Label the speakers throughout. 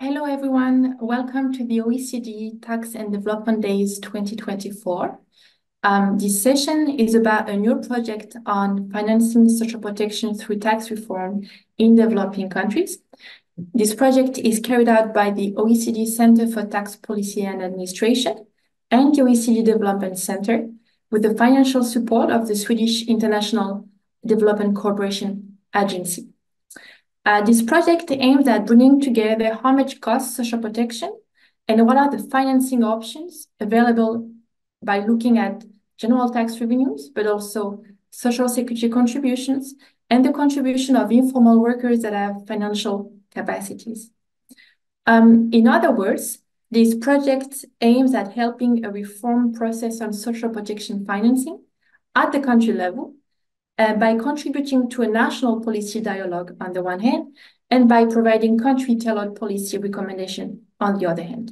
Speaker 1: Hello, everyone. Welcome to the OECD Tax and Development Days 2024. This session is about a new project on financing social protection through tax reform in developing countries. This project is carried out by the OECD Center for Tax Policy and Administration and the OECD Development Center with the financial support of the Swedish International Development Cooperation Agency. This project aims at bringing together how much costs social protection and what are the financing options available by looking at general tax revenues, but also social security contributions and the contribution of informal workers that have financial capacities. In other words, this project aims at helping a reform process on social protection financing at the country level by contributing to a national policy dialogue on the one hand, and by providing country-tailored policy recommendation on the other hand.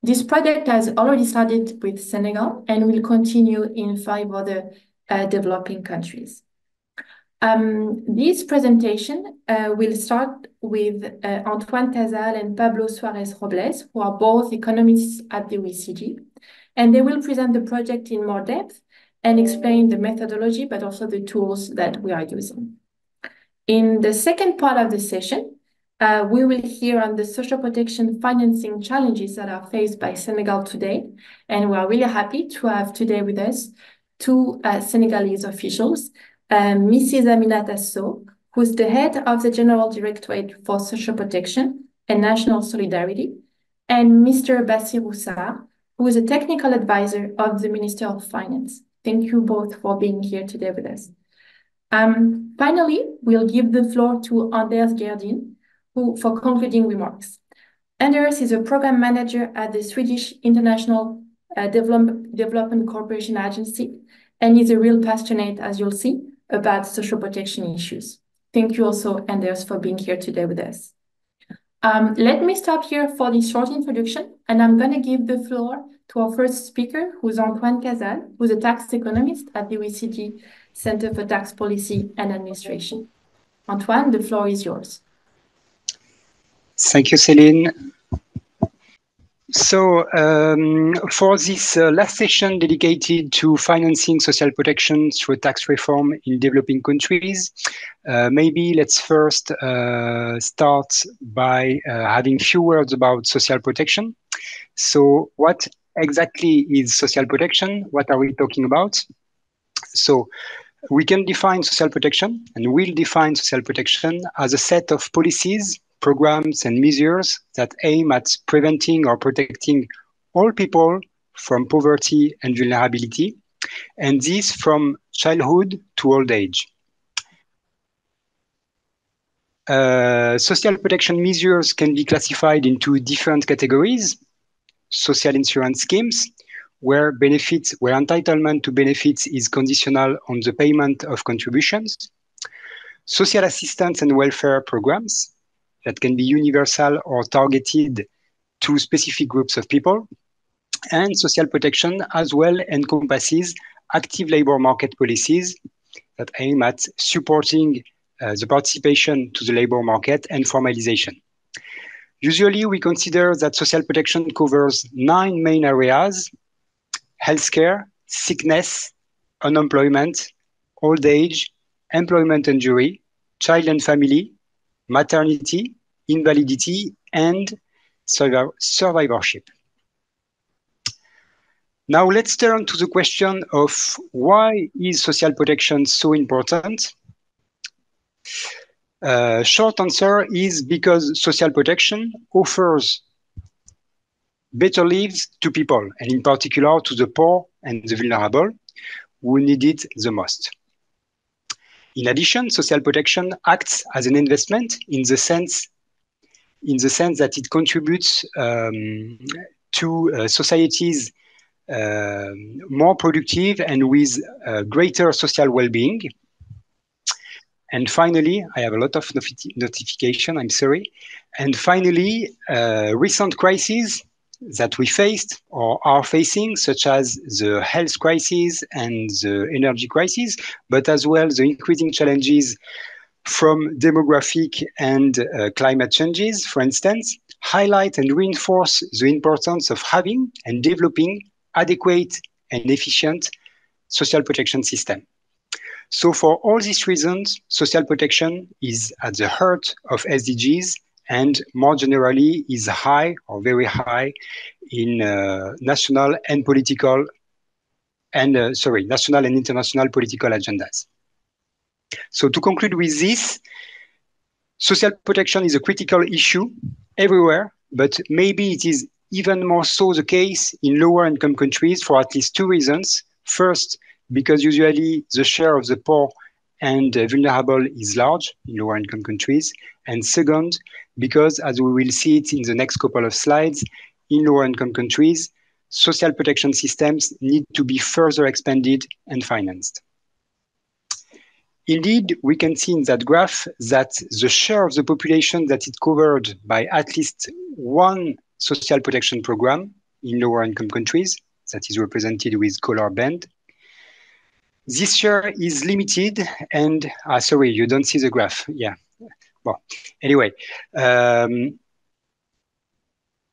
Speaker 1: This project has already started with Senegal and will continue in 5 other developing countries. This presentation will start with Antoine Casal and Pablo Suarez Robles, who are both economists at the OECD, and they will present the project in more depth and explain the methodology, but also the tools that we are using. In the second part of the session, we will hear on the social protection financing challenges that are faced by Senegal today. And we are really happy to have today with us 2 Senegalese officials, Mrs. Aminata Sow, who's the head of the General Directorate for Social Protection and National Solidarity, and Mr. Bassirou Sarr, who is a technical advisor of the Minister of Finance. Thank you both for being here today with us. Finally, we'll give the floor to Anders Gerdin for concluding remarks. Anders is a program manager at the Swedish International Development Cooperation Agency and is a real passionate, as you'll see, about social protection issues. Thank you also, Anders, for being here today with us. Let me stop here for this short introduction, and I'm going to give the floor to our first speaker, who's Antoine Casal, who's a tax economist at the OECD Center for Tax Policy and Administration. Antoine, the floor is yours.
Speaker 2: Thank you, Céline. So for this last session dedicated to financing social protection through tax reform in developing countries, maybe let's first start by having a few words about social protection. So what exactly is social protection? What are we talking about? So we can define social protection, and we'll define social protection as a set of policies, programs, and measures that aim at preventing or protecting all people from poverty and vulnerability, and this from childhood to old age. Social protection measures can be classified into different categories: social insurance schemes, where entitlement to benefits is conditional on the payment of contributions; social assistance and welfare programs that can be universal or targeted to specific groups of people; and social protection as well encompasses active labor market policies that aim at supporting the participation to the labor market and formalization. Usually, we consider that social protection covers 9 main areas: healthcare, sickness, unemployment, old age, employment injury, child and family, maternity, invalidity, and survivorship. Now let's turn to the question of why is social protection so important? Short answer is because social protection offers better lives to people, and in particular to the poor and the vulnerable who need it the most. In addition, social protection acts as an investment in the sense that it contributes to societies more productive and with greater social well-being. And finally, I have a lot of notification, I'm sorry. And finally, recent crises that we faced or are facing, such as the health crisis and the energy crisis, but as well the increasing challenges from demographic and climate changes, for instance, highlight and reinforce the importance of having and developing adequate and efficient social protection system. So for all these reasons, social protection is at the heart of SDGs and more generally is high or very high in national and international political agendas. So to conclude with this, social protection is a critical issue everywhere, but maybe it is even more so the case in lower income countries for at least two reasons. First, because usually the share of the poor and vulnerable is large in lower income countries. And second, because as we will see it in the next couple of slides, in lower income countries, social protection systems need to be further expanded and financed. Indeed, we can see in that graph that the share of the population that is covered by at least one social protection program in lower income countries, that is represented with color band, this share is limited and, sorry, you don't see the graph. Yeah. Well, anyway,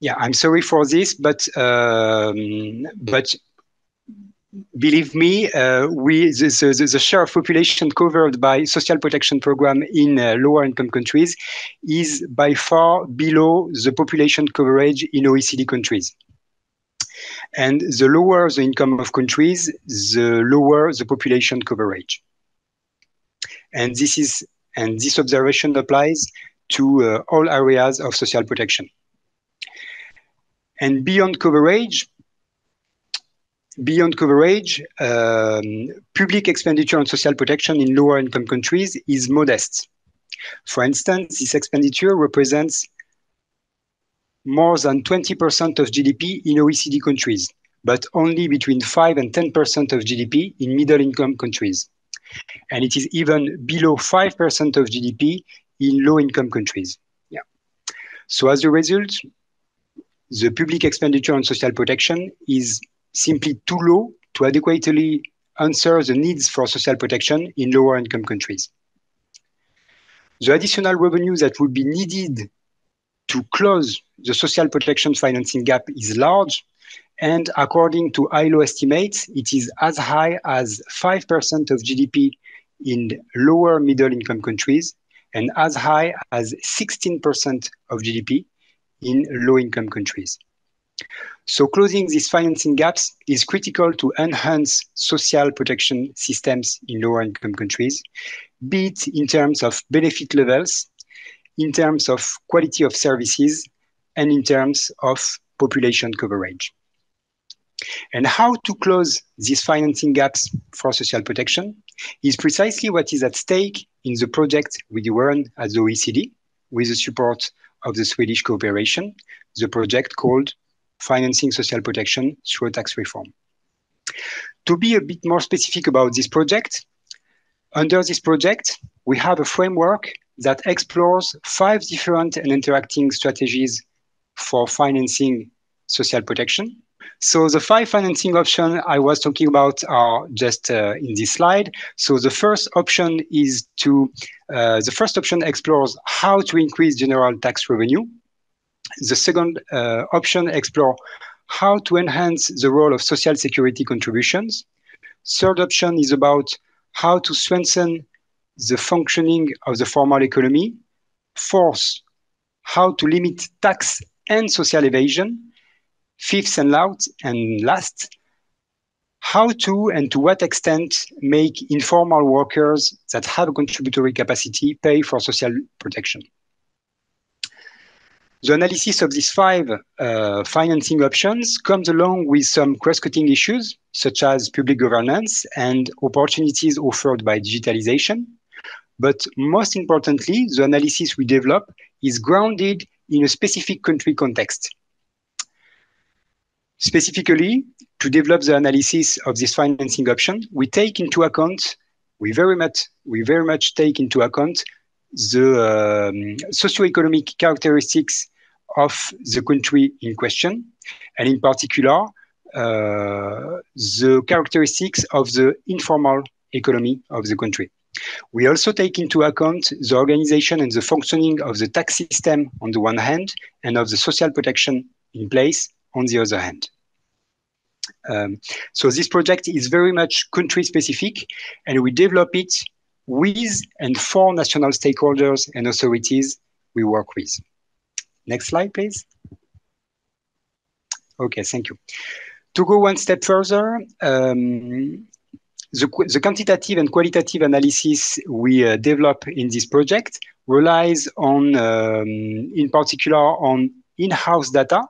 Speaker 2: yeah, I'm sorry for this, but believe me, the share of population covered by social protection program in lower income countries is by far below the population coverage in OECD countries. And the lower the income of countries, the lower the population coverage. And this observation applies to all areas of social protection. And beyond coverage, public expenditure on social protection in lower income countries is modest. For instance, this expenditure represents more than 20% of GDP in OECD countries, but only between 5 and 10% of GDP in middle income countries. And it is even below 5% of GDP in low income countries. Yeah. So as a result, the public expenditure on social protection is simply too low to adequately answer the needs for social protection in lower income countries. The additional revenue that would be needed to close the social protection financing gap is large, and according to ILO estimates, it is as high as 5% of GDP in lower middle income countries and as high as 16% of GDP in low income countries. So closing these financing gaps is critical to enhance social protection systems in lower income countries, be it in terms of benefit levels, in terms of quality of services, and in terms of population coverage. And how to close these financing gaps for social protection is precisely what is at stake in the project we run at the OECD with the support of the Swedish cooperation, the project called Financing Social Protection Through Tax Reform. To be a bit more specific about this project, under this project, we have a framework that explores 5 different and interacting strategies for financing social protection. So the 5 financing options I was talking about are just in this slide. So the first option is the first option explores how to increase general tax revenue. The second option explores how to enhance the role of social security contributions. Third option is about how to strengthen the functioning of the formal economy. Fourth, how to limit tax and social evasion. Fifth and last, how to and to what extent make informal workers that have a contributory capacity pay for social protection. The analysis of these 5 financing options comes along with some cross-cutting issues, such as public governance and opportunities offered by digitalization. But most importantly, the analysis we develop is grounded in a specific country context. Specifically, to develop the analysis of this financing option, we very much take into account the socioeconomic characteristics of the country in question, and in particular, the characteristics of the informal economy of the country. We also take into account the organization and the functioning of the tax system on the one hand, and of the social protection in place on the other hand. So this project is very much country specific, and we develop it with and for national stakeholders and authorities we work with. Next slide, please. Okay, thank you. To go one step further, the quantitative and qualitative analysis we develop in this project relies on, in particular, on in-house data,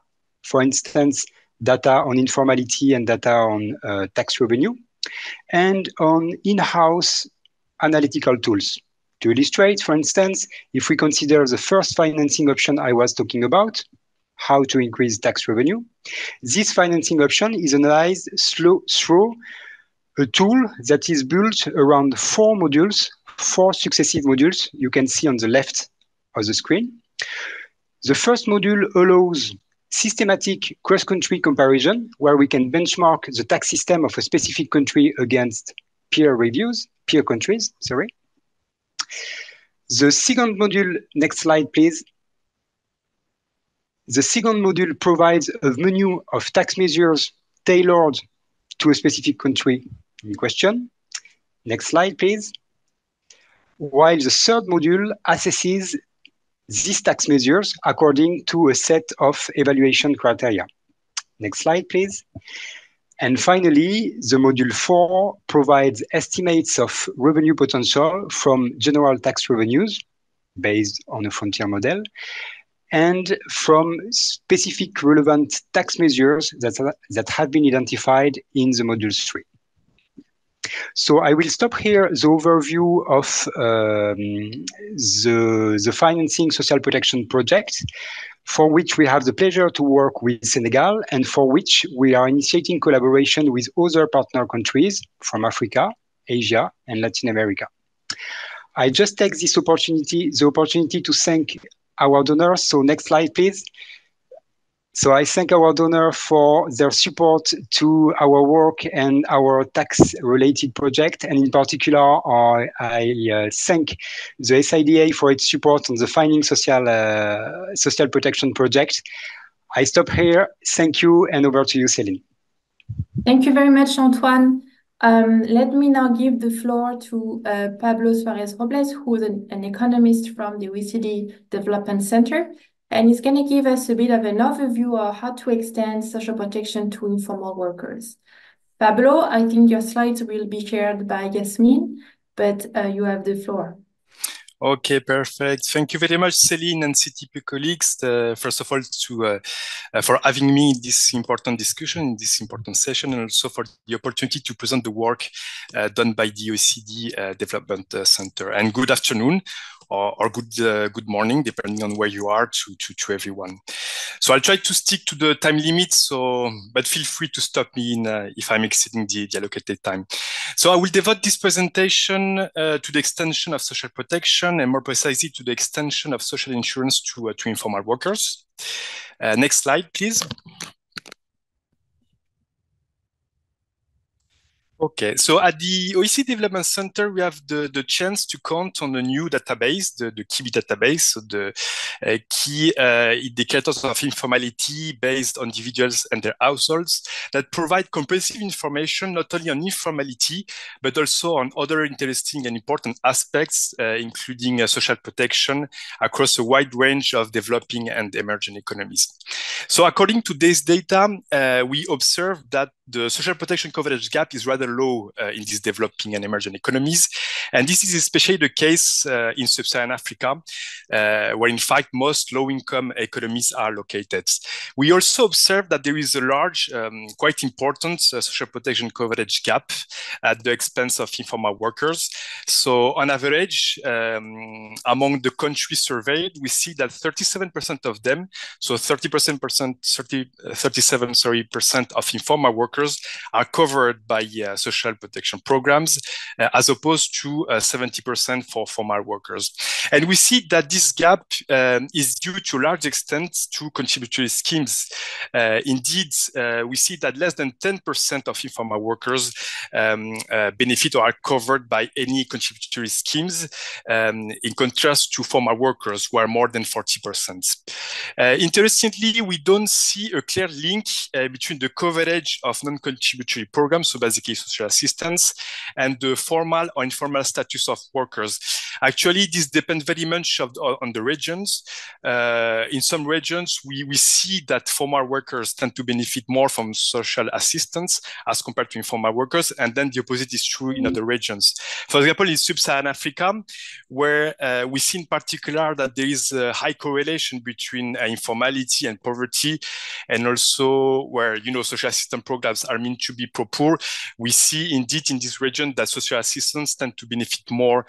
Speaker 2: for instance, data on informality and data on tax revenue, and on in-house analytical tools. To illustrate, for instance, if we consider the first financing option I was talking about, how to increase tax revenue, this financing option is analyzed through a tool that is built around four successive modules you can see on the left of the screen. The first module allows systematic cross-country comparison, where we can benchmark the tax system of a specific country against peer countries. The second module, next slide, please. The second module provides a menu of tax measures tailored to a specific country in question. Next slide, please. While the third module assesses these tax measures according to a set of evaluation criteria. Next slide, please. And finally, the module 4 provides estimates of revenue potential from general tax revenues based on a frontier model, and from specific relevant tax measures that have been identified in the module 3. So I will stop here the overview of the financing social protection project, for which we have the pleasure to work with Senegal, and for which we are initiating collaboration with other partner countries from Africa, Asia, and Latin America. I just take the opportunity to thank our donors. So next slide, please. So I thank our donors for their support to our work and our tax-related project. And in particular, I thank the SIDA for its support on the Finding Social Protection project. I stop here. Thank you, and over to you, Céline.
Speaker 1: Thank you very much, Antoine. Let me now give the floor to Pablo Suarez Robles, who is an economist from the OECD Development Center. And he's going to give us a bit of an overview of how to extend social protection to informal workers. Pablo, I think your slides will be shared by Yasmin, but you have the floor.
Speaker 3: Okay, perfect. Thank you very much, Céline and CTP colleagues, first of all, for having me in this important discussion, in this important session, and also for the opportunity to present the work done by the OECD Development Center. And good afternoon, or good morning, depending on where you are, to everyone. So I'll try to stick to the time limit, but feel free to stop me if I'm exceeding the allocated time. So I will devote this presentation to the extension of social protection, and more precisely to the extension of social insurance to informal workers. Next slide, please. Okay, so at the OECD Development Center, we have the chance to count on a new database, the KIBI database, so the key indicators of informality based on individuals and their households, that provide comprehensive information not only on informality, but also on other interesting and important aspects, including social protection across a wide range of developing and emerging economies. So according to this data, we observe that the social protection coverage gap is rather low in these developing and emerging economies. And this is especially the case in sub-Saharan Africa, where in fact most low-income economies are located. We also observe that there is a large, quite important social protection coverage gap at the expense of informal workers. So on average, among the countries surveyed, we see that 37% of them, so 37% of informal workers are covered by social protection programs, as opposed to to 70% for formal workers. And we see that this gap is due to a large extent to contributory schemes. Indeed, we see that less than 10% of informal workers benefit or are covered by any contributory schemes, in contrast to formal workers who are more than 40%. Interestingly, we don't see a clear link between the coverage of non-contributory programs, so basically social assistance, and the formal or informal status of workers. Actually, this depends very much on the regions. In some regions, we see that formal workers tend to benefit more from social assistance as compared to informal workers, and then the opposite is true in other regions. For example, in Sub-Saharan Africa, where we see in particular that there is a high correlation between informality and poverty, and also where, you know, social assistance programs are meant to be pro-poor, we see indeed in this region that social assistance tend to benefit more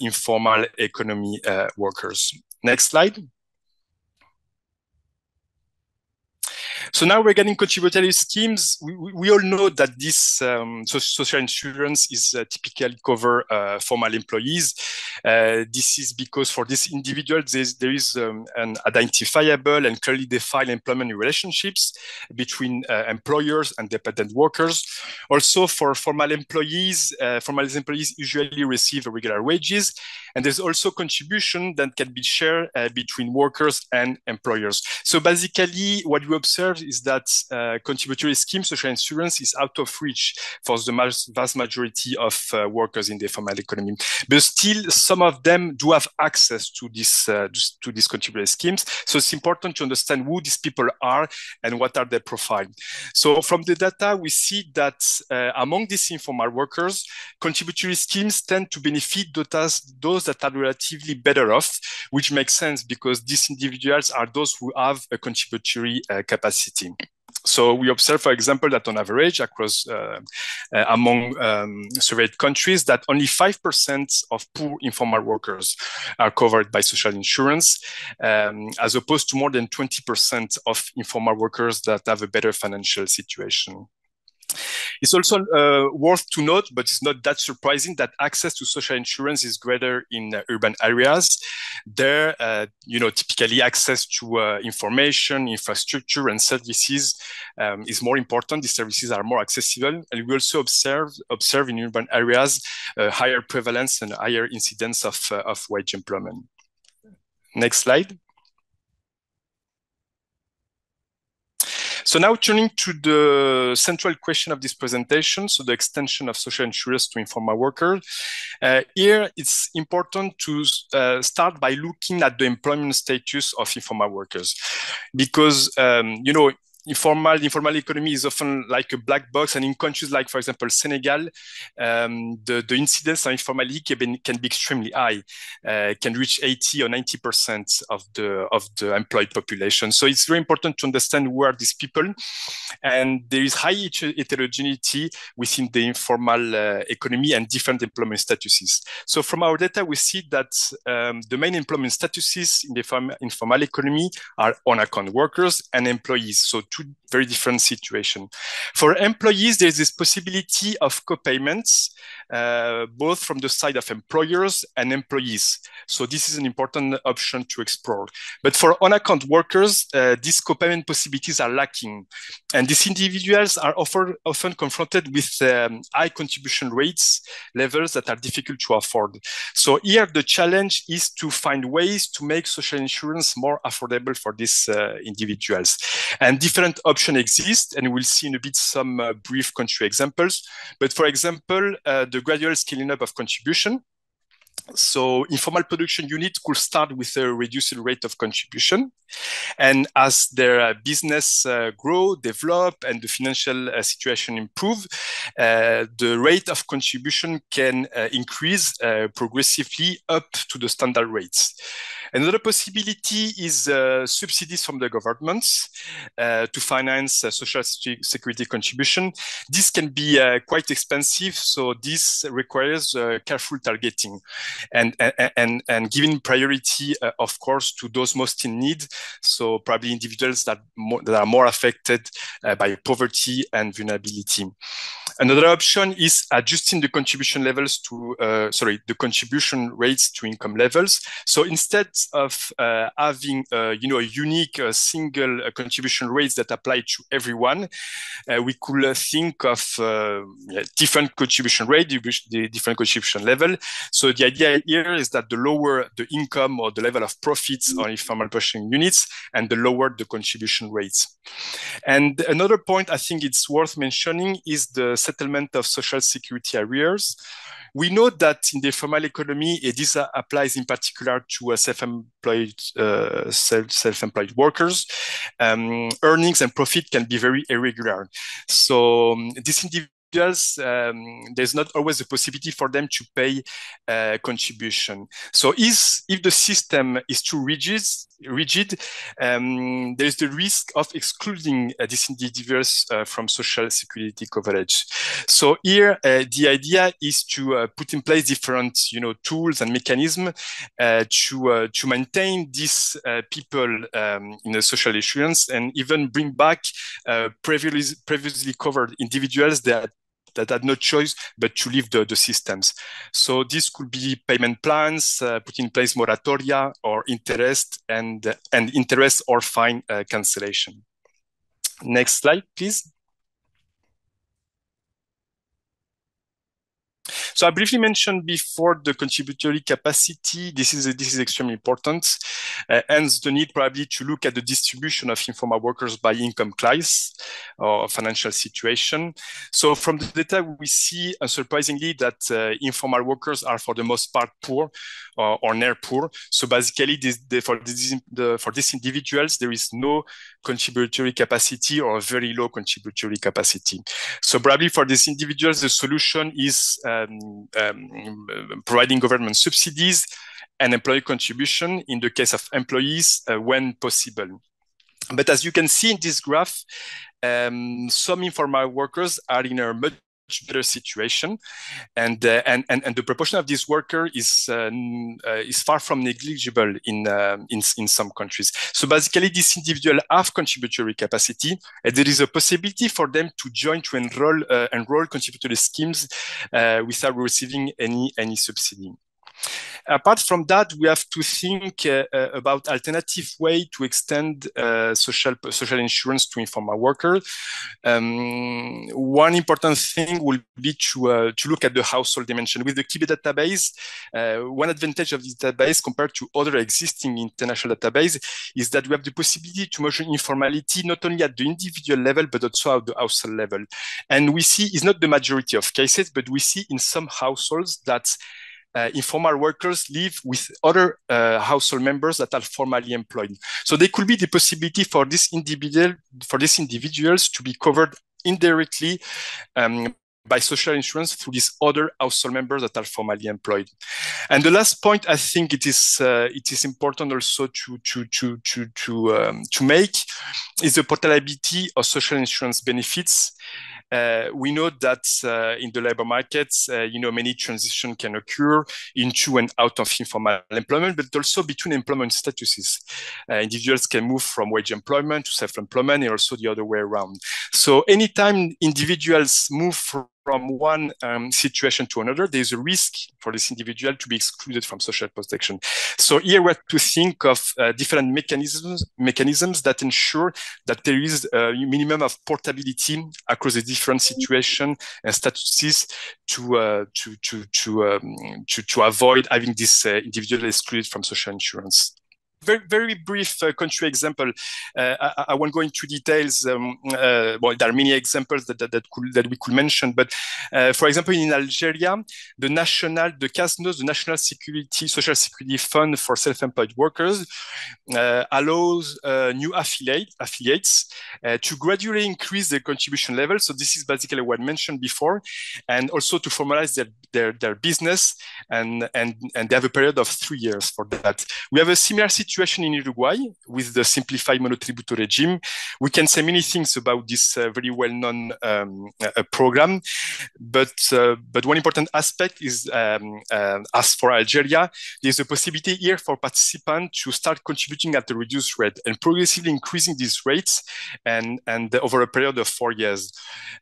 Speaker 3: informal economy workers. Next slide. So now we're getting contributory schemes. We all know that this social insurance is typically cover formal employees. This is because for these individuals, there is an identifiable and clearly defined employment relationships between employers and dependent workers. Also for formal employees usually receive regular wages, and there's also contribution that can be shared between workers and employers. So basically what we observe is that contributory scheme social insurance is out of reach for the vast majority of workers in the formal economy. But still, some of them do have access to these contributory schemes. So it's important to understand who these people are and what are their profile. So from the data, we see that among these informal workers, contributory schemes tend to benefit those that are relatively better off, which makes sense because these individuals are those who have a contributory capacity. So we observe, for example, that on average across among surveyed countries, that only 5% of poor informal workers are covered by social insurance, as opposed to more than 20% of informal workers that have a better financial situation. It's also worth to note, but it's not that surprising, that access to social insurance is greater in urban areas. There, typically access to information, infrastructure, and services is more important. These services are more accessible, and we also observe in urban areas higher prevalence and higher incidence of wage employment. Next slide. So now turning to the central question of this presentation, so the extension of social insurance to informal workers. Here, it's important to start by looking at the employment status of informal workers, because informal economy is often like a black box, and in countries like, for example, Senegal, the incidence of informality can be extremely high, can reach 80 or 90% of the employed population. So it's very important to understand who are these people, and there is high heterogeneity within the informal economy and different employment statuses. So from our data, we see that the main employment statuses in the informal economy are on-account workers and employees. So two very different situations. For employees, there's this possibility of co-payments, both from the side of employers and employees. So this is an important option to explore. But for on-account workers, these co-payment possibilities are lacking. And these individuals are often confronted with high contribution rates, levels that are difficult to afford. So here the challenge is to find ways to make social insurance more affordable for these individuals. And different options exist, and we'll see in a bit some brief country examples. But for example, the gradual scaling up of contribution. So informal production units could start with a reduced rate of contribution. And as their business grow, develop, and the financial situation improve, the rate of contribution can increase progressively up to the standard rates. Another possibility is subsidies from the governments to finance social security contribution. This can be quite expensive, so this requires careful targeting and giving priority, of course, to those most in need. So probably individuals that are more affected by poverty and vulnerability. Another option is adjusting the contribution levels to, the contribution rates to income levels. So instead of having, a unique single contribution rates that apply to everyone, we could think of different contribution rate, the different contribution level. So the idea here is that the lower the income or the level of profits on informal purchasing units, and the lower the contribution rates. And another point I think it's worth mentioning is the settlement of social security arrears. We know that in the formal economy, this applies in particular to self-employed workers. Earnings and profit can be very irregular. So these individuals, there's not always a possibility for them to pay contribution. So if the system is too rigid, there's the risk of excluding these individuals from social security coverage. So here, the idea is to put in place different, tools and mechanisms to maintain these people in a social insurance, and even bring back previously covered individuals that had no choice but to leave the systems. So this could be payment plans, put in place moratoria, or interest and interest or fine cancellation. Next slide, please. So I briefly mentioned before the contributory capacity. This is extremely important. Hence the need probably to look at the distribution of informal workers by income class or financial situation. So from the data we see, unsurprisingly, that informal workers are for the most part poor or near poor. So basically, for these individuals, there is no contributory capacity or very low contributory capacity. So probably for these individuals, the solution is providing government subsidies and employee contribution in the case of employees when possible. But as you can see in this graph, some informal workers are in a much better situation, and the proportion of this worker is far from negligible in some countries. So basically, these individuals have contributory capacity, and there is a possibility for them to enroll contributory schemes without receiving any subsidy. Apart from that, we have to think about alternative way to extend social insurance to informal workers. One important thing will be to look at the household dimension. With the KIBE database, one advantage of this database compared to other existing international databases is that we have the possibility to measure informality not only at the individual level, but also at the household level. And we see it's not the majority of cases, but we see in some households that informal workers live with other household members that are formally employed. So there could be the possibility for these individuals to be covered indirectly by social insurance through these other household members that are formally employed. And the last point, I think it is important also to make, is the portability of social insurance benefits. We know that in the labor markets, many transitions can occur into and out of informal employment, but also between employment statuses. Individuals can move from wage employment to self-employment, and also the other way around. So anytime individuals move from one situation to another, there's a risk for this individual to be excluded from social protection. So here we have to think of different mechanisms that ensure that there is a minimum of portability across the different situations and statuses to avoid having this individual excluded from social insurance. Very, very brief country example. I won't go into details. There are many examples that we could mention, but for example, in Algeria, the CASNOS, the National Social Security Fund for Self-Employed Workers, allows new affiliates to gradually increase their contribution level. So this is basically what I mentioned before, and also to formalize their business, and they have a period of 3 years for that. We have a similar situation situation in Uruguay with the simplified monotributo regime. We can say many things about this very well-known program, but one important aspect is, as for Algeria, there's a possibility here for participants to start contributing at a reduced rate and progressively increasing these rates and over a period of 4 years.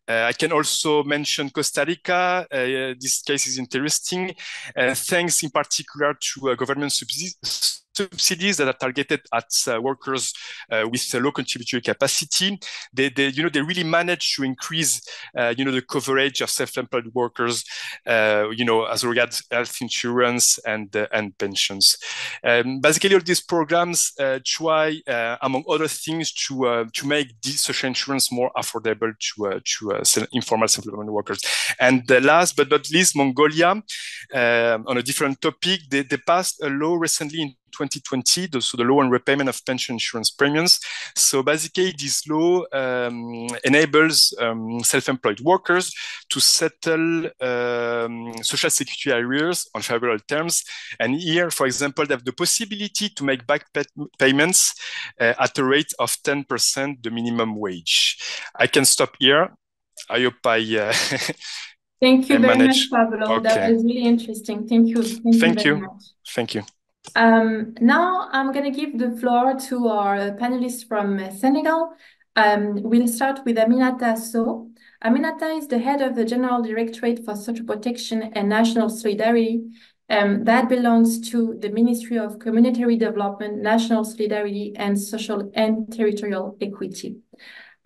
Speaker 3: I can also mention Costa Rica. This case is interesting, thanks in particular to government subsidies that are targeted at workers with low contributory capacity. They really manage to increase the coverage of self-employed workers as regards health insurance and pensions. Basically, all these programs try, among other things, to make this social insurance more affordable to informal self-employed workers. And last but not least, Mongolia, on a different topic, they passed a law recently in 2020, so the law on repayment of pension insurance premiums. So basically, this law enables self-employed workers to settle social security arrears on favorable terms. And here, for example, they have the possibility to make back payments at a rate of 10% the minimum wage. I can stop here. I hope I
Speaker 1: Thank you very much,
Speaker 3: manage.
Speaker 1: Pablo.
Speaker 3: Okay.
Speaker 1: That was really interesting. Thank you. Thank you very much.
Speaker 3: Thank you.
Speaker 1: Now I'm going to give the floor to our panelists from Senegal. We'll start with Aminata So. Aminata is the head of the General Directorate for Social Protection and National Solidarity. That belongs to the Ministry of Community Development, National Solidarity, and Social and Territorial Equity.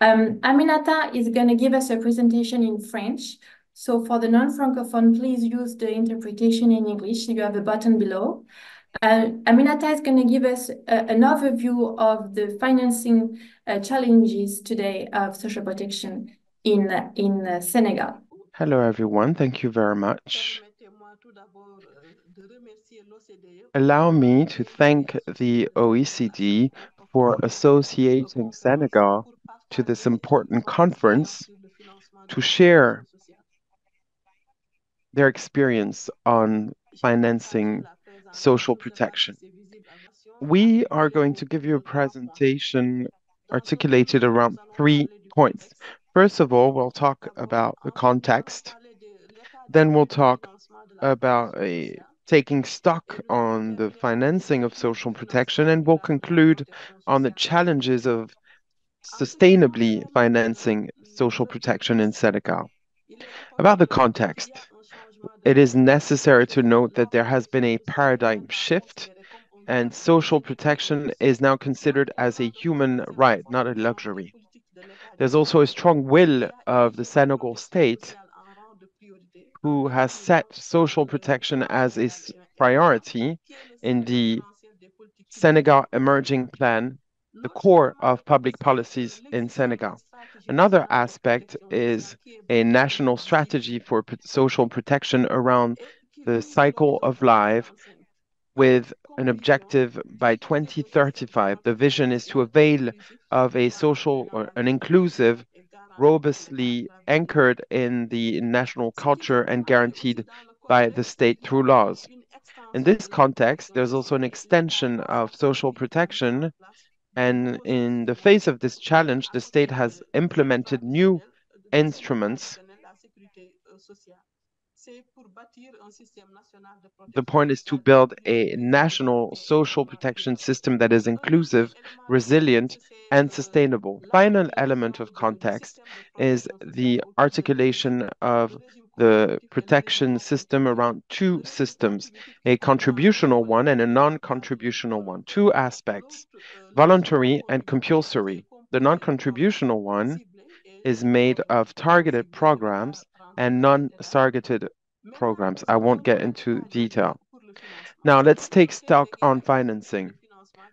Speaker 1: Aminata is going to give us a presentation in French. So for the non-francophone, please use the interpretation in English. You have a button below. Aminata is going to give us an overview of the financing challenges today of social protection in Senegal.
Speaker 4: Hello, everyone. Thank you very much. Allow me to thank the OECD for associating Senegal to this important conference to share their experience on financing social protection. We are going to give you a presentation articulated around 3 points. First of all, we'll talk about the context. Then we'll talk about taking stock on the financing of social protection, and we'll conclude on the challenges of sustainably financing social protection in Senegal. About the context, it is necessary to note that there has been a paradigm shift, and social protection is now considered as a human right, not a luxury. There's also a strong will of the Senegal state, who has set social protection as a priority in the Senegal Emerging Plan, the core of public policies in Senegal. Another aspect is a national strategy for social protection around the cycle of life, with an objective by 2035. The vision is to avail of a social or an inclusive, robustly anchored in the national culture and guaranteed by the state through laws. In this context, there's also an extension of social protection, and in the face of this challenge, the state has implemented new instruments. The point is to build a national social protection system that is inclusive, resilient, and sustainable. Final element of context is the articulation of the protection system around 2 systems, a contributional one and a non-contributional one. 2 aspects, voluntary and compulsory. The non-contributional one is made of targeted programs and non-targeted programs. I won't get into detail. Now let's take stock on financing.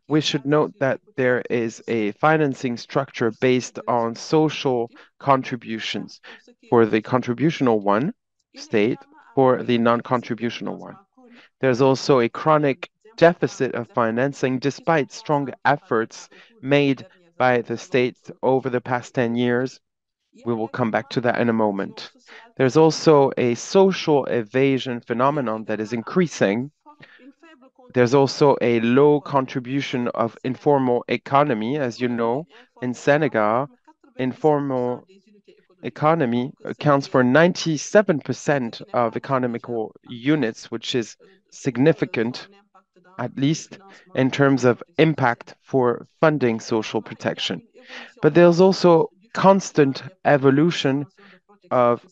Speaker 4: We should note that there is a financing structure based on social contributions for the contributional one state, for the non-contributional one. There's also a chronic deficit of financing despite strong efforts made by the state over the past 10 years. We will come back to that in a moment. There's also a social evasion phenomenon that is increasing. There's also a low contribution of informal economy. As you know, in Senegal, informal economy accounts for 97% of economical units, which is significant, at least in terms of impact for funding social protection. But there's also constant evolution of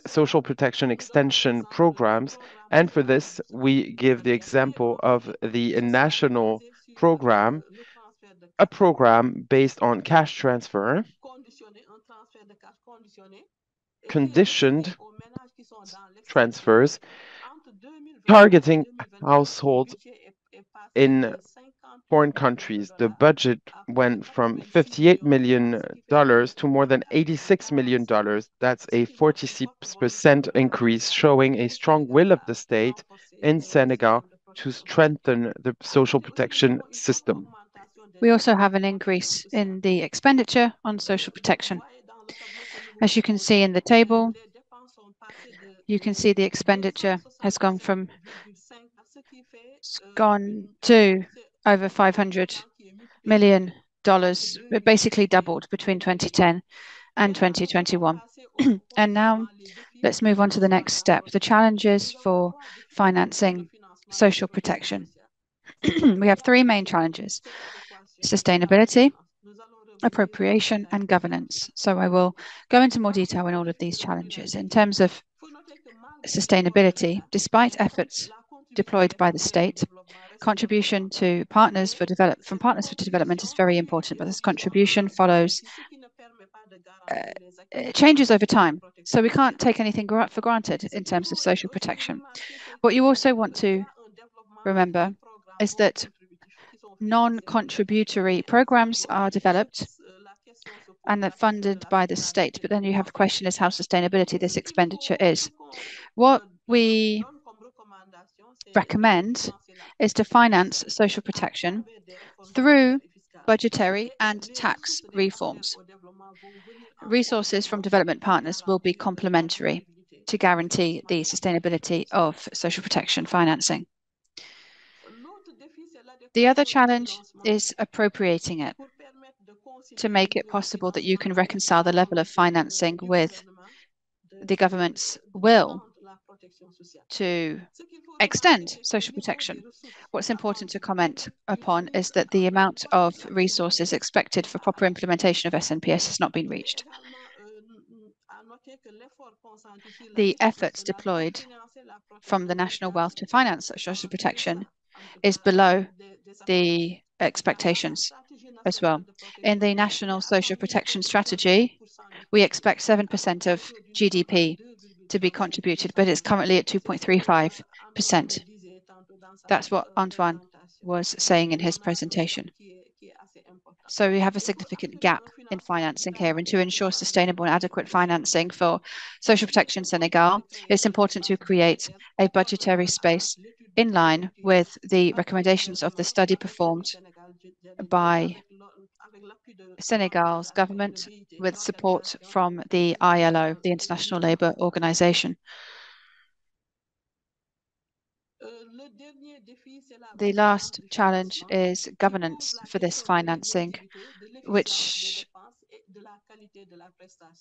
Speaker 4: social protection extension programs. And for this, we give the example of the national program, a program based on cash transfer, conditioned transfers, targeting households in foreign countries. The budget went from $58 million to more than $86 million. That's a 46% increase, showing a strong will of the state in Senegal to strengthen the social protection system.
Speaker 5: We also have an increase in the expenditure on social protection. As you can see in the table, you can see the expenditure has gone to over $500 million. It basically doubled between 2010 and 2021. And now let's move on to the next step, the challenges for financing social protection. We have three main challenges: sustainability, appropriation, and governance. So I will go into more detail in all of these challenges. In terms of sustainability, despite efforts deployed by the state, contribution to partners for development is very important, but this contribution follows changes over time. So we can't take anything for granted in terms of social protection. What you also want to remember is that non-contributory programs are developed and they're funded by the state. But then you have the question is how sustainability this expenditure is. What we recommend is to finance social protection through budgetary and tax reforms. Resources from development partners will be complementary to guarantee the sustainability of social protection financing. The other challenge is appropriating it to make it possible that you can reconcile the level of financing with the government's will to extend social protection. What's important to comment upon is that the amount of resources expected for proper implementation of SNPS has not been reached. The efforts deployed from the national wealth to finance social protection is below the expectations as well. In the National Social Protection Strategy, we expect 7% of GDP to be contributed, but it's currently at 2.35%. That's what Antoine was saying in his presentation. So we have a significant gap in financing here, and to ensure sustainable and adequate financing for social protection in Senegal, it's important to create a budgetary space in line with the recommendations of the study performed by Senegal's government with support from the ILO, the International Labour Organization. The last challenge is governance for this financing, which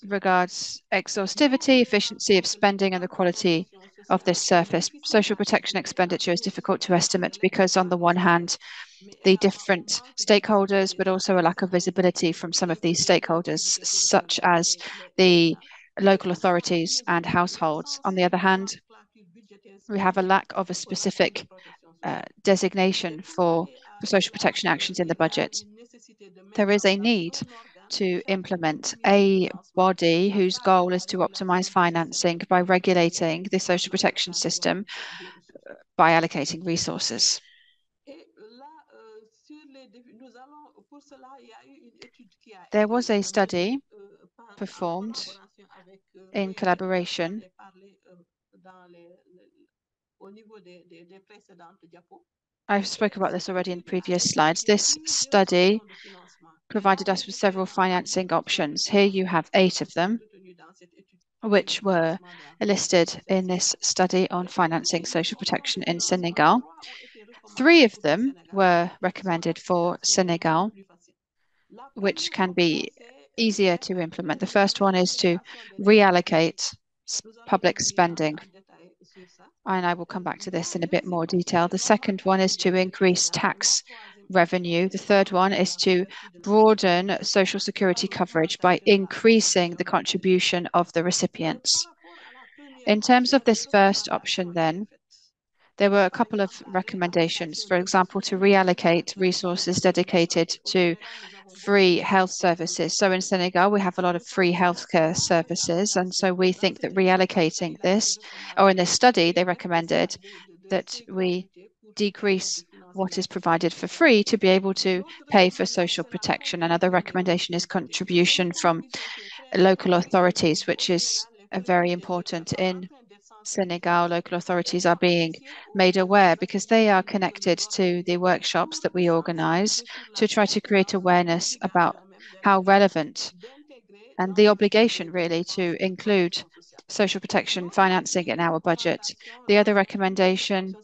Speaker 5: regards exhaustivity, efficiency of spending, and the quality of this service. Social protection expenditure is difficult to estimate because, on the one hand, the different stakeholders, but also a lack of visibility from some of these stakeholders, such as the local authorities and households. On the other hand, we have a lack of a specific designation for social protection actions in the budget. There is a need to implement a body whose goal is to optimize financing by regulating the social protection system by allocating resources. There was a study performed in collaboration I spoke about this already in previous slides. This study provided us with several financing options. Here you have 8 of them, which were listed in this study on financing social protection in Senegal. 3 of them were recommended for Senegal, which can be easier to implement. The first one is to reallocate public spending, and I will come back to this in a bit more detail. The second one is to increase tax revenue. The third one is to broaden social security coverage by increasing the contribution of the recipients. In terms of this first option, then, there were a couple of recommendations, for example, to reallocate resources dedicated to free health services. So in Senegal, we have a lot of free healthcare services. And so we think that reallocating this, or in this study, they recommended that we decrease what is provided for free to be able to pay for social protection. Another recommendation is contribution from local authorities, which is very important in Senegal. Local authorities are being made aware because they are connected to the workshops that we organize to try to create awareness about how relevant and the obligation really to include social protection financing in our budget. The other recommendation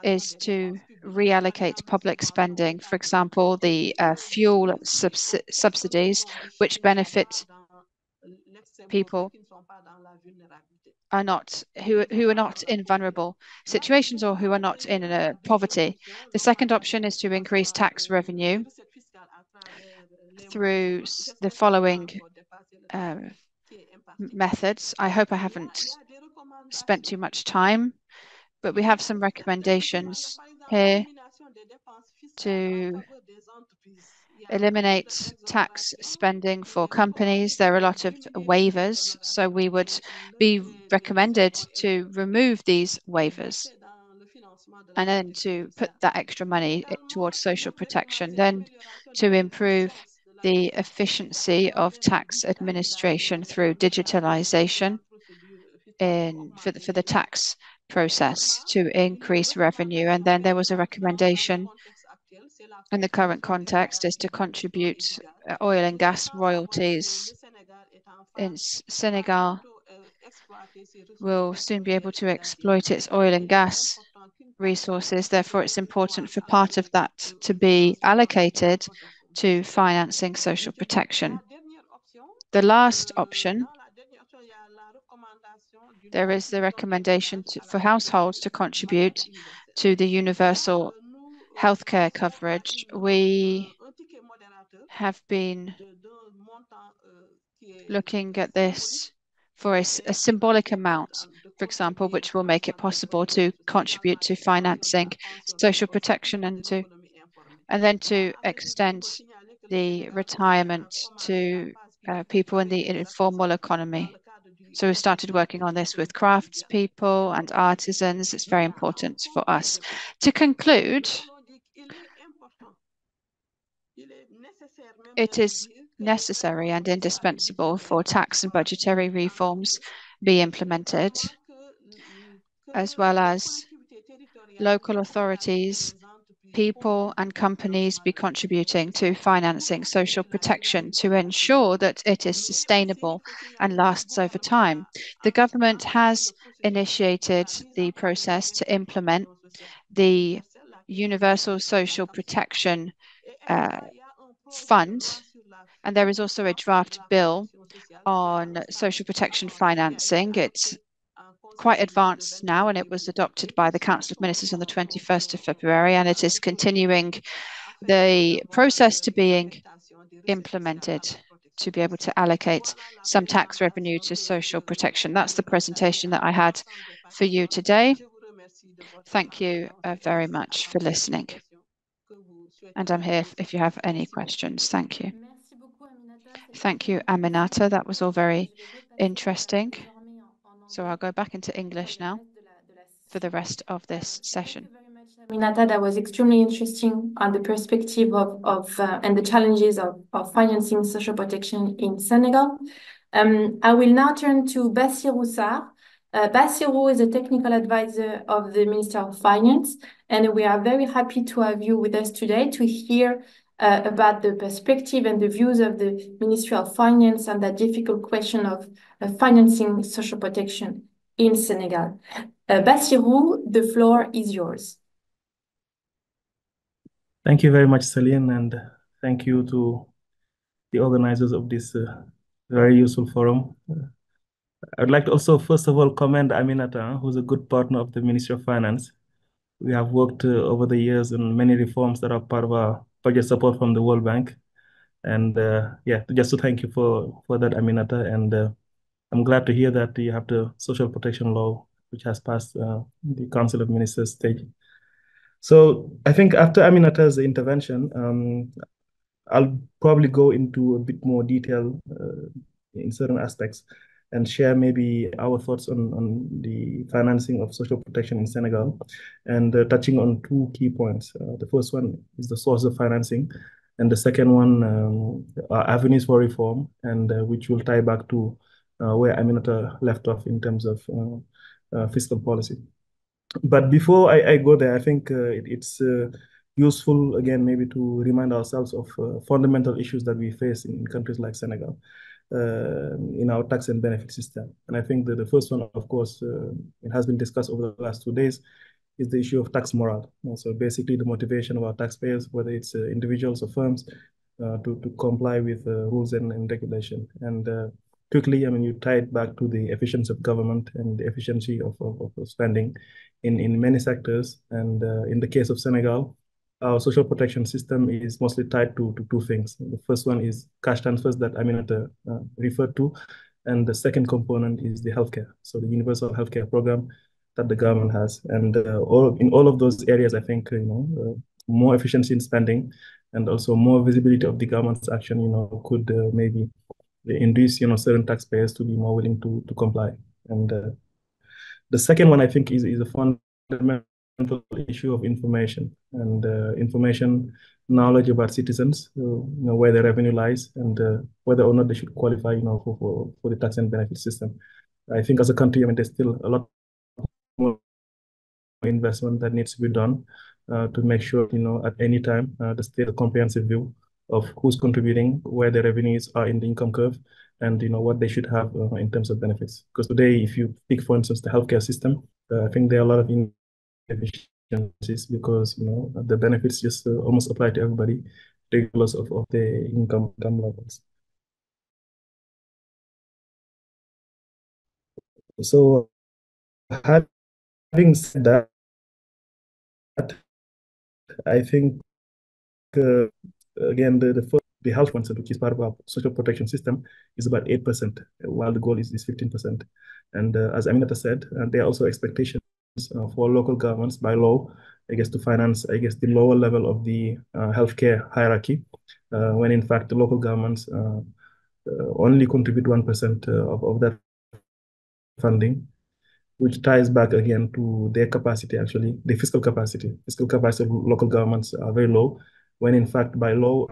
Speaker 5: is to reallocate public spending, for example, the fuel subsidies, which benefit people are not who are not in vulnerable situations or who are not in poverty. The second option is to increase tax revenue through the following methods. I hope I haven't spent too much time, but we have some recommendations here to eliminate tax spending for companies. There are a lot of waivers, so we would be recommended to remove these waivers and then to put that extra money towards social protection, then to improve the efficiency of tax administration through digitalization for the tax process to increase revenue. And then there was a recommendation in the current context is to contribute oil and gas royalties in Senegal will soon be able to exploit its oil and gas resources. Therefore, it's important for part of that to be allocated to financing social protection. The last option, there is the recommendation for households to contribute to the universal healthcare coverage. We have been looking at this for a symbolic amount, for example, which will make it possible to contribute to financing social protection and then to extend the retirement to people in the informal economy. So we started working on this with craftspeople and artisans. It's very important for us. To conclude, it is necessary and indispensable for tax and budgetary reforms be implemented, as well as local authorities, people and companies be contributing to financing social protection to ensure that it is sustainable and lasts over time. The government has initiated the process to implement the Universal Social Protection Fund, and there is also a draft bill on social protection financing. It's quite advanced now, and it was adopted by the Council of Ministers on the 21st of February, and it is continuing the process to being implemented to be able to allocate some tax revenue to social protection. That's the presentation that I had for you today. Thank you very much for listening. And I'm here if you have any questions. Thank you. Thank you, Aminata. That was all very interesting. So I'll go back into English now for the rest of this session.
Speaker 1: Aminata, that was extremely interesting on the perspective of and the challenges of financing social protection in Senegal. I will now turn to Bassirou Sarr. Bassirou is a technical advisor of the Minister of Finance, and we are very happy to have you with us today to hear about the perspective and the views of the Ministry of Finance on that difficult question of financing social protection in Senegal. Bassirou, the floor is yours.
Speaker 6: Thank you very much, Celine, and thank you to the organizers of this very useful forum. I'd like to also, first of all, commend Aminata, who's a good partner of the Ministry of Finance. We have worked over the years on many reforms that are part of our budget support from the World Bank. And yeah, just to thank you for that, Aminata. And I'm glad to hear that you have the social protection law, which has passed the Council of Ministers stage. So I think after Aminata's intervention, I'll probably go into a bit more detail in certain aspects and share maybe our thoughts on the financing of social protection in Senegal and touching on two key points. The first one is the source of financing, and the second one are avenues for reform, and which will tie back to where Aminata left off in terms of fiscal policy. But before I go there, I think it's useful again maybe to remind ourselves of fundamental issues that we face in countries like Senegal in our tax and benefit system. And I think that the first one, of course, it has been discussed over the last 2 days, is the issue of tax morale. So basically the motivation of our taxpayers, whether it's individuals or firms, to comply with rules and regulation. And quickly, I mean, you tie it back to the efficiency of government and the efficiency of spending in many sectors. And in the case of Senegal, our social protection system is mostly tied to two things. The first one is cash transfers that Aminata referred to. And the second component is the healthcare. So the universal healthcare program that the government has. And in all of those areas, I think, more efficiency in spending and also more visibility of the government's action, could maybe induce, certain taxpayers to be more willing to comply. And the second one, I think, is a fundamental issue of information and information knowledge about citizens, where their revenue lies and whether or not they should qualify, for the tax and benefit system. I think as a country, I mean, there's still a lot more investment that needs to be done to make sure, at any time, there's still a comprehensive view of who's contributing, where their revenues are in the income curve, and what they should have in terms of benefits. Because today, if you pick, for instance, the healthcare system, I think there are a lot of inefficiencies because the benefits just almost apply to everybody, regardless of their income levels. So having said that, I think again the health fund, which is part of our social protection system, is about 8%, while the goal is 15%. And as Aminata said, there are also expectations for local governments by law, I guess, to finance, I guess, the lower level of the healthcare hierarchy, when in fact the local governments only contribute 1% of that funding, which ties back again to their capacity, actually, the fiscal capacity. Fiscal capacity of local governments are very low, when in fact, by law,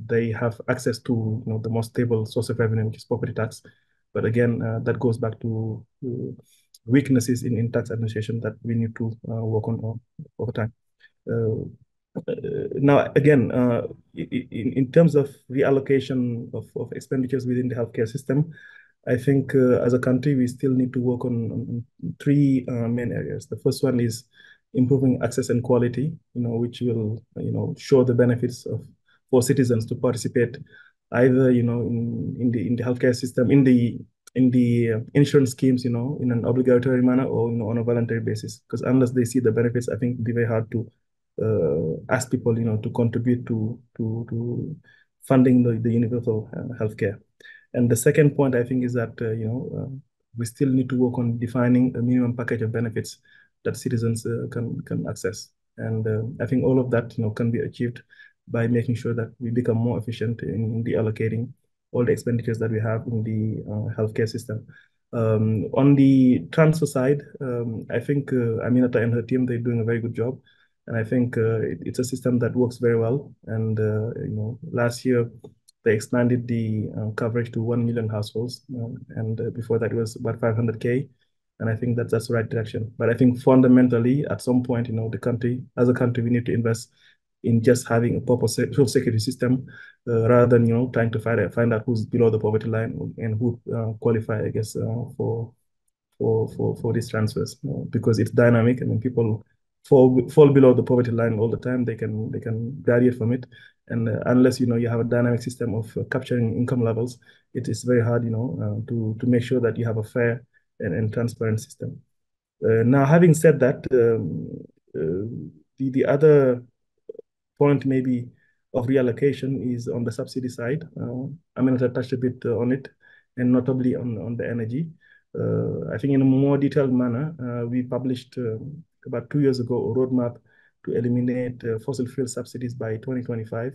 Speaker 6: they have access to the most stable source of revenue, which is property tax. But again, that goes back to weaknesses in tax administration that we need to work on over time. Now, again, in terms of reallocation of expenditures within the healthcare system, I think as a country, we still need to work on three main areas. The first one is improving access and quality, which will, show the benefits for citizens to participate either, in the healthcare system, in the insurance schemes, in an obligatory manner or, on a voluntary basis. Because unless they see the benefits, I think it'd be very hard to ask people, to contribute to funding the universal healthcare. And the second point, I think, is that we still need to work on defining a minimum package of benefits that citizens can access. And I think all of that can be achieved by making sure that we become more efficient in the allocating all the expenditures that we have in the healthcare system. On the transfer side, I think Aminata and her team, they're doing a very good job. And I think it's a system that works very well. And last year, they expanded the coverage to 1 million households. And before that, it was about 500K. And I think that's the right direction. But I think fundamentally, at some point, as a country, we need to invest in just having a proper social security system rather than, trying to find out who's below the poverty line and who qualify, I guess, for these transfers because it's dynamic. I mean, people fall below the poverty line all the time. They can graduate from it, and unless you have a dynamic system of capturing income levels, it is very hard to make sure that you have a fair and transparent system. Now, having said that, the other point maybe of reallocation is on the subsidy side. I mean, I touched a bit on it, and notably on the energy. I think in a more detailed manner, we published about 2 years ago a roadmap to eliminate fossil fuel subsidies by 2025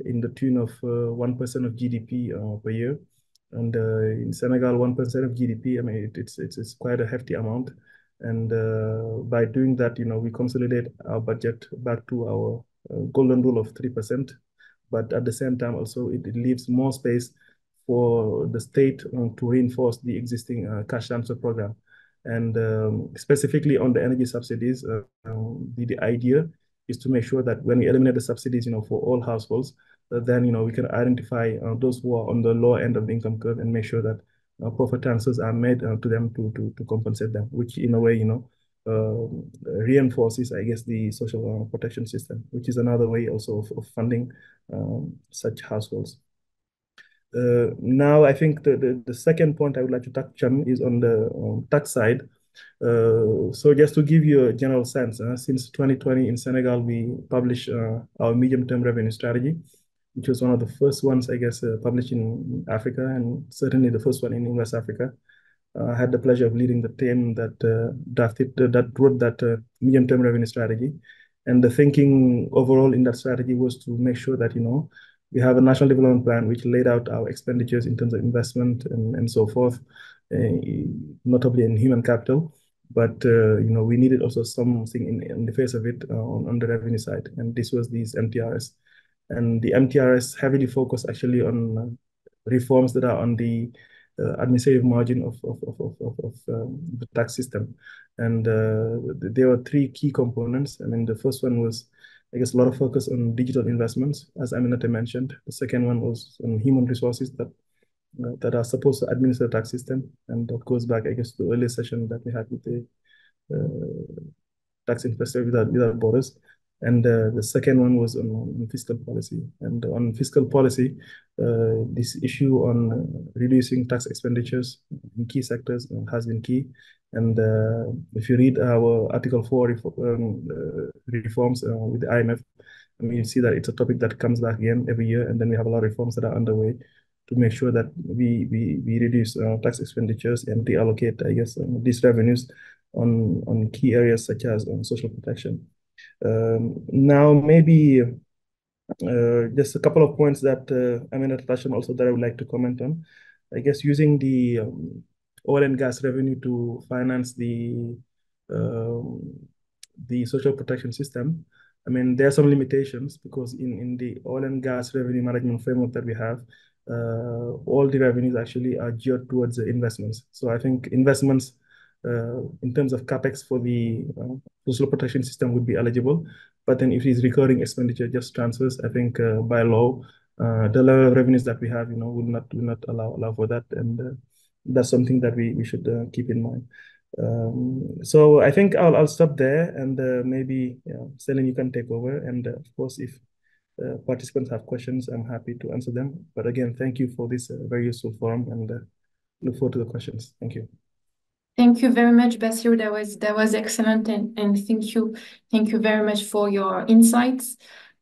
Speaker 6: in the tune of 1% of GDP per year. And in Senegal, 1% of GDP, I mean, it's quite a hefty amount. And by doing that, we consolidate our budget back to our golden rule of 3%. But at the same time, also, it leaves more space for the state to reinforce the existing cash transfer program. And specifically on the energy subsidies, the idea is to make sure that when we eliminate the subsidies, for all households, then, we can identify those who are on the lower end of the income curve and make sure that proper transfers are made to them to compensate them, which in a way, reinforces, I guess, the social protection system, which is another way also of funding such households. Now, I think the second point I would like to touch on is on the tax side. So just to give you a general sense, since 2020 in Senegal, we published our medium-term revenue strategy, which was one of the first ones, I guess, published in Africa, and certainly the first one in West Africa. I had the pleasure of leading the team that wrote that medium-term revenue strategy. And the thinking overall in that strategy was to make sure that, we have a national development plan which laid out our expenditures in terms of investment and so forth, notably in human capital. But, we needed also something in the face of it on the revenue side. And this was these MTRS. And the MTRS heavily focused actually on reforms that are on the administrative margin of the tax system. And there were three key components. I mean, the first one was, I guess, a lot of focus on digital investments, as Aminata mentioned. The second one was on human resources that are supposed to administer the tax system. And that goes back, I guess, to the earlier session that we had with the tax infrastructure without borders. And the second one was on fiscal policy. And on fiscal policy, this issue on reducing tax expenditures in key sectors has been key. And if you read our Article 4 reforms with the IMF, I mean, you see that it's a topic that comes back again every year. And then we have a lot of reforms that are underway to make sure that we reduce tax expenditures and reallocate, I guess, these revenues on key areas such as social protection. Now, maybe just a couple of points that Aminata touched on also that I would like to comment on. I guess using the oil and gas revenue to finance the social protection system. I mean, there are some limitations because in the oil and gas revenue management framework that we have, all the revenues actually are geared towards the investments. So I think investments in terms of capex for the social protection system would be eligible. But then if it is recurring expenditure, just transfers, I think by law, the level of revenues that we have, will not allow for that. And that's something that we should keep in mind. So I think I'll stop there, and maybe Celine, you can take over. And of course, if participants have questions, I'm happy to answer them. But again, thank you for this very useful forum, and look forward to the questions. Thank you.
Speaker 1: Thank you very much, Basir. That was excellent, and thank you very much for your insights.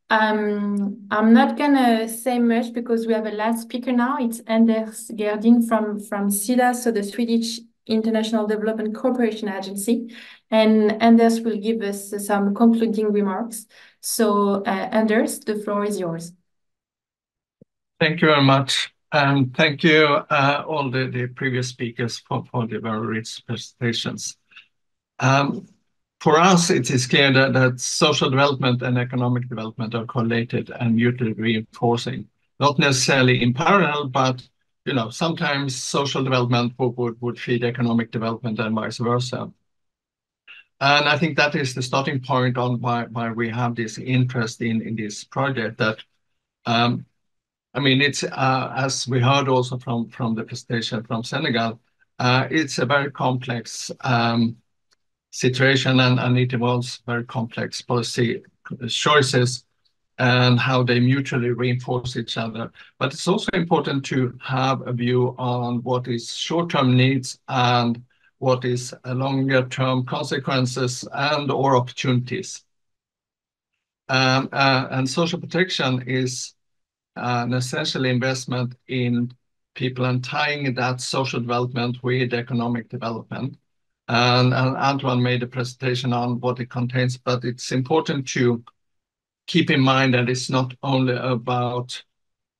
Speaker 1: I'm not gonna say much because we have a last speaker now. It's Anders Gerdin from SIDA, so the Swedish International Development Cooperation Agency, and Anders will give us some concluding remarks. So, Anders, the floor is yours.
Speaker 7: Thank you very much. And thank you all the previous speakers for the very rich presentations. For us, it is clear that social development and economic development are correlated and mutually reinforcing, not necessarily in parallel, but sometimes social development would feed economic development and vice versa. And I think that is the starting point on why we have this interest in this project that I mean, it's as we heard also from the presentation from Senegal, it's a very complex situation, and it involves very complex policy choices and how they mutually reinforce each other. But it's also important to have a view on what is short-term needs and what is longer-term consequences and or opportunities. And social protection is an essential investment in people and tying that social development with economic development. And Antoine made a presentation on what it contains, but it's important to keep in mind that it's not only about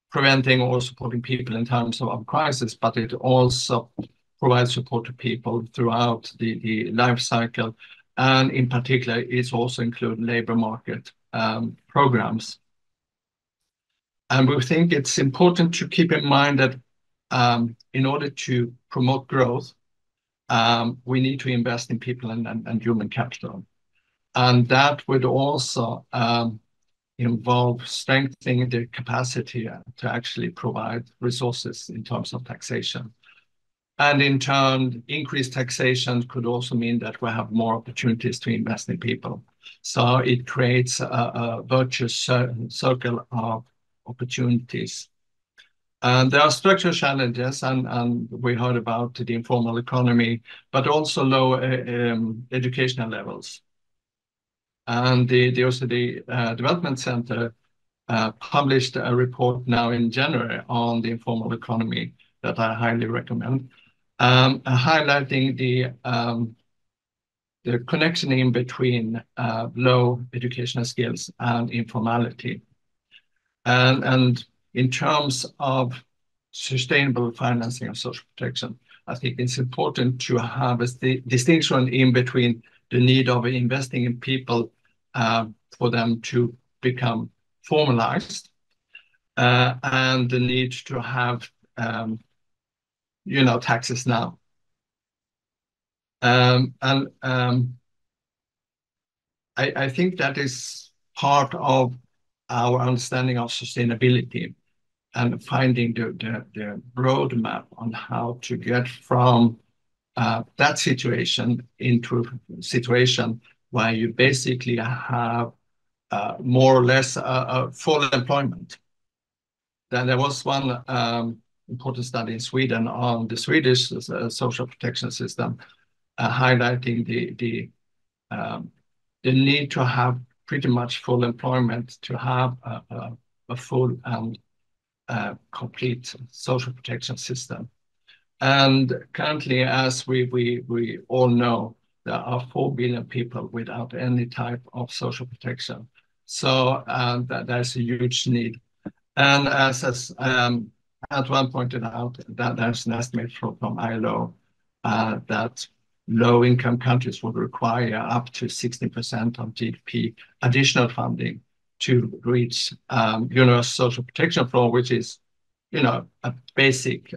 Speaker 7: preventing or supporting people in times of crisis, but it also provides support to people throughout the life cycle. And in particular, it's also include labor market programs. And we think it's important to keep in mind that in order to promote growth, we need to invest in people and human capital. And that would also involve strengthening the capacity to actually provide resources in terms of taxation. And in turn, increased taxation could also mean that we have more opportunities to invest in people. So it creates a virtuous circle of opportunities. And there are structural challenges, and we heard about the informal economy, but also low educational levels. And the OECD Development Center published a report now in January on the informal economy that I highly recommend, highlighting the connection in between low educational skills and informality. And in terms of sustainable financing of social protection, I think it's important to have a distinction in between the need of investing in people for them to become formalized and the need to have taxes now. I think that is part of our understanding of sustainability and finding the roadmap on how to get from that situation into a situation where you basically have more or less full employment. Then there was one important study in Sweden on the Swedish social protection system, highlighting the need to have pretty much full employment to have a full and complete social protection system. And currently, as we all know, there are 4 billion people without any type of social protection. So there's a huge need. And as Antoine pointed out, that there's an estimate from ILO that low-income countries would require up to 16% of GDP additional funding to reach universal social protection floor, which is, a basic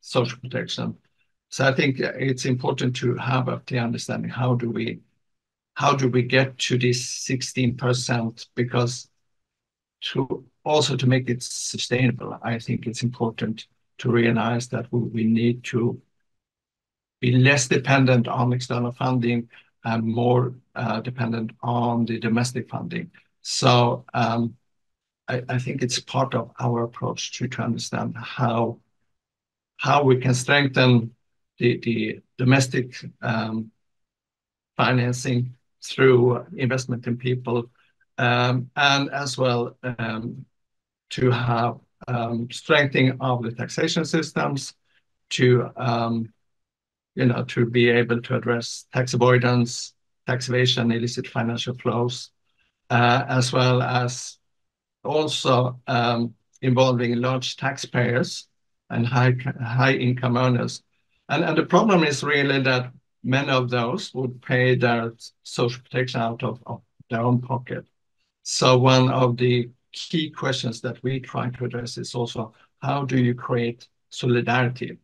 Speaker 7: social protection. So I think it's important to have a clear understanding how do we get to this 16%, because to make it sustainable, I think it's important to realize that we need to be less dependent on external funding and more dependent on the domestic funding. So I think it's part of our approach to understand how we can strengthen the domestic financing through investment in people, and as well to have strengthening of the taxation systems to be able to address tax avoidance, tax evasion, illicit financial flows, as well as also involving large taxpayers and high income earners. And the problem is really that many of those would pay their social protection out of their own pocket. So one of the key questions that we try to address is also how do you create solidarity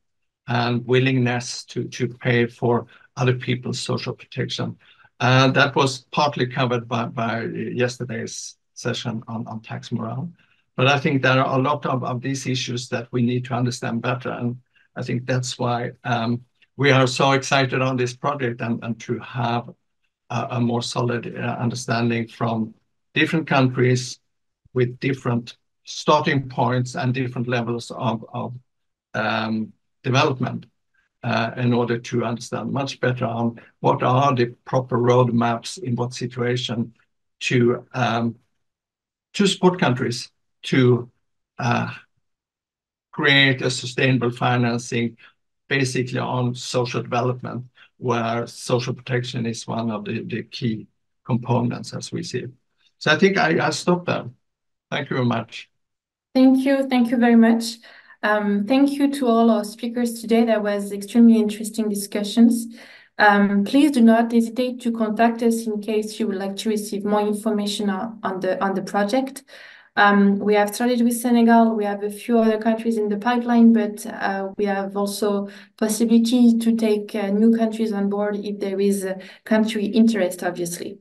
Speaker 7: and willingness to pay for other people's social protection. And that was partly covered by yesterday's session on tax morale. But I think there are a lot of these issues that we need to understand better. And I think that's why we are so excited on this project and to have a more solid understanding from different countries with different starting points and different levels of development in order to understand much better on what are the proper roadmaps in what situation to support countries to create a sustainable financing basically on social development, where social protection is one of the key components as we see it. So I think I stop there. Thank you very much.
Speaker 1: Thank you. Thank you very much. Thank you to all our speakers today. That was extremely interesting discussions. Please do not hesitate to contact us in case you would like to receive more information on the project. We have started with Senegal. We have a few other countries in the pipeline, but we have also possibility to take new countries on board if there is a country interest, obviously.